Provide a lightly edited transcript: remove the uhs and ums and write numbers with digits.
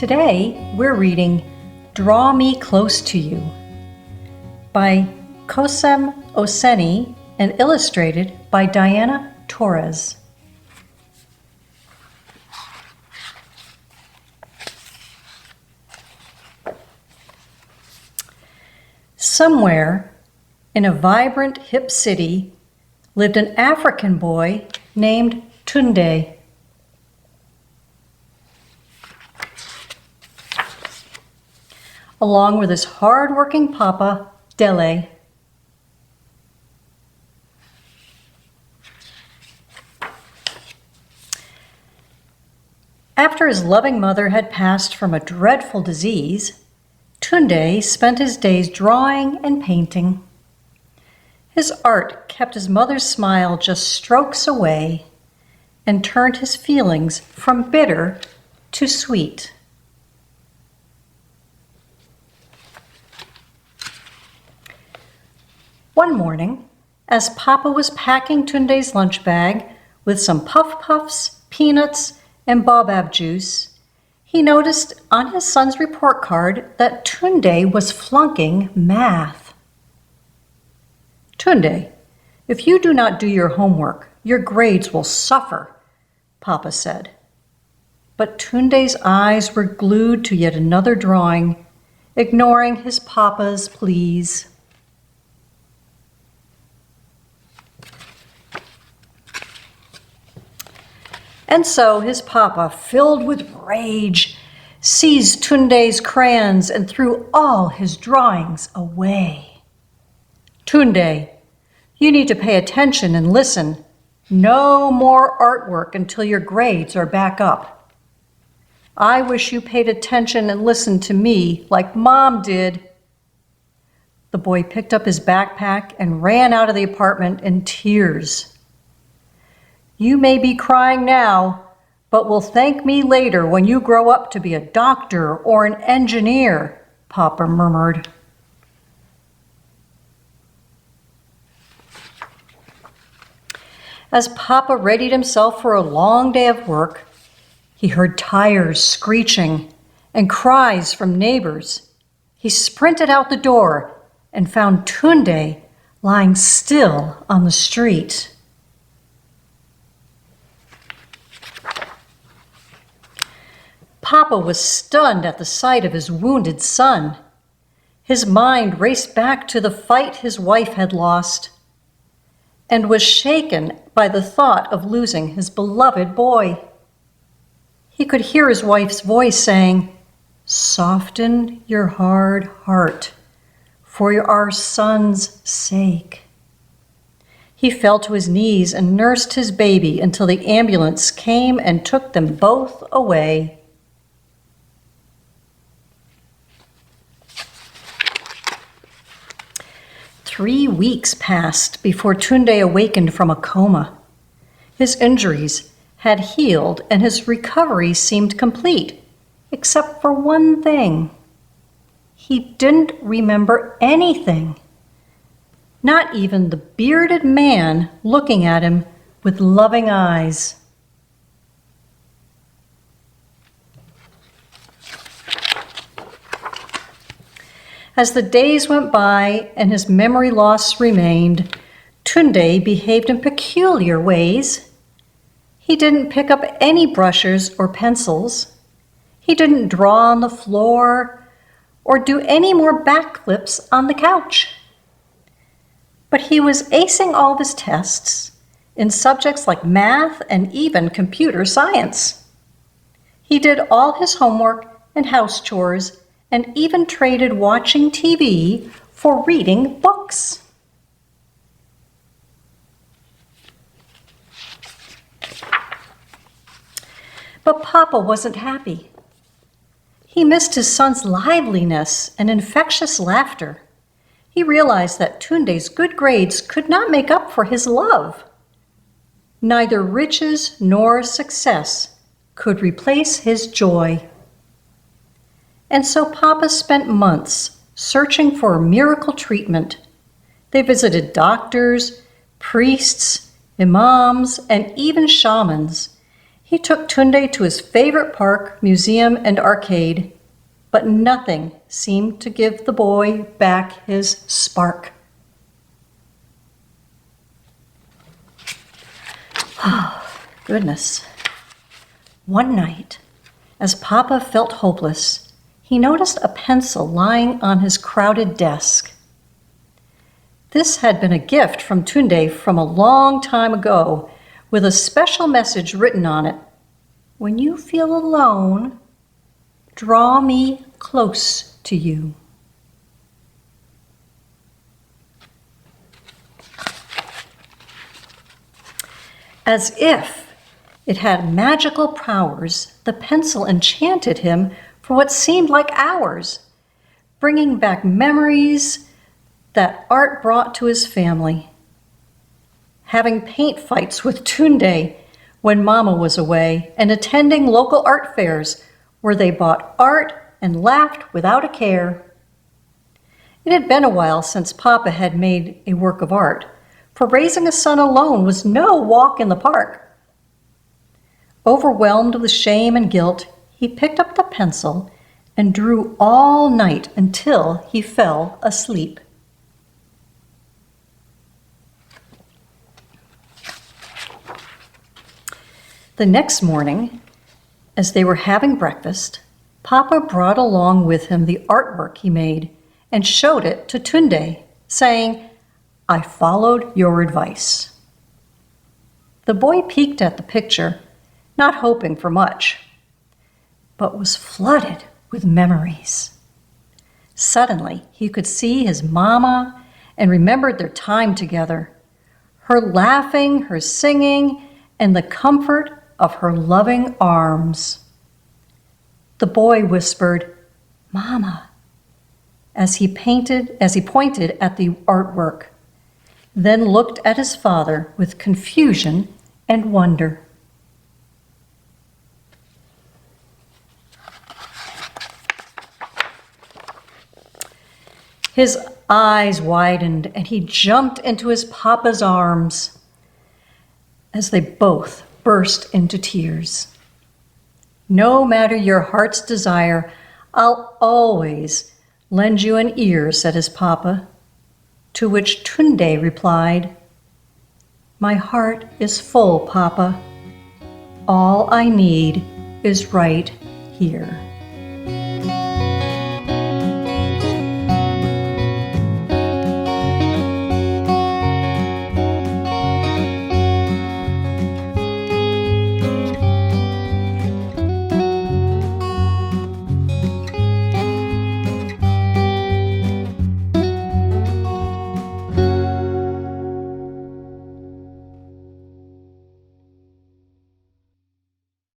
Today, we're reading Draw Me Close to You by Kosem Oseni and illustrated by Diana Torres. Somewhere in a vibrant, hip city lived an African boy named Tunde. Along with his hard-working papa, Dele. After his loving mother had passed from a dreadful disease, Tunde spent his days drawing and painting. His art kept his mother's smile just strokes away and turned his feelings from bitter to sweet. One morning, as Papa was packing Tunde's lunch bag with some puff puffs, peanuts, and baobab juice, he noticed on his son's report card that Tunde was flunking math. "Tunde, if you do not do your homework, your grades will suffer," Papa said. But Tunde's eyes were glued to yet another drawing, ignoring his papa's pleas. And so his papa, filled with rage, seized Tunde's crayons and threw all his drawings away. "Tunde, you need to pay attention and listen. No more artwork until your grades are back up. I wish you paid attention and listened to me like Mom did." The boy picked up his backpack and ran out of the apartment in tears. "You may be crying now, but will thank me later when you grow up to be a doctor or an engineer," Papa murmured. As Papa readied himself for a long day of work, he heard tires screeching and cries from neighbors. He sprinted out the door and found Tunde lying still on the street. Papa was stunned at the sight of his wounded son. His mind raced back to the fight his wife had lost and was shaken by the thought of losing his beloved boy. He could hear his wife's voice saying, "Soften your hard heart for our son's sake." He fell to his knees and nursed his baby until the ambulance came and took them both away. 3 weeks passed before Tunde awakened from a coma. His injuries had healed and his recovery seemed complete, except for one thing. He didn't remember anything, not even the bearded man looking at him with loving eyes. As the days went by and his memory loss remained, Tunde behaved in peculiar ways. He didn't pick up any brushes or pencils. He didn't draw on the floor or do any more backflips on the couch. But he was acing all of his tests in subjects like math and even computer science. He did all his homework and house chores and even traded watching TV for reading books. But Papa wasn't happy. He missed his son's liveliness and infectious laughter. He realized that Tunde's good grades could not make up for his love. Neither riches nor success could replace his joy. And so Papa spent months searching for a miracle treatment. They visited doctors, priests, imams, and even shamans. He took Tunde to his favorite park, museum, and arcade, but nothing seemed to give the boy back his spark. Oh, goodness. One night, as Papa felt hopeless, he noticed a pencil lying on his crowded desk. This had been a gift from Tunde from a long time ago, with a special message written on it. When you feel alone, draw me close to you. As if it had magical powers, the pencil enchanted him for what seemed like hours, bringing back memories that art brought to his family. Having paint fights with Tunde when Mama was away, and attending local art fairs where they bought art and laughed without a care. It had been a while since Papa had made a work of art, for raising a son alone was no walk in the park. Overwhelmed with shame and guilt, he picked up the pencil and drew all night until he fell asleep. The next morning, as they were having breakfast, Papa brought along with him the artwork he made and showed it to Tunde, saying, "I followed your advice." The boy peeked at the picture, not hoping for much, but was flooded with memories. Suddenly, he could see his mama and remembered their time together, her laughing, her singing, and the comfort of her loving arms. The boy whispered, "Mama," as he pointed at the artwork, then looked at his father with confusion and wonder. His eyes widened and he jumped into his papa's arms as they both burst into tears. "No matter your heart's desire, I'll always lend you an ear," said his papa, to which Tunde replied, "My heart is full, Papa. All I need is right here."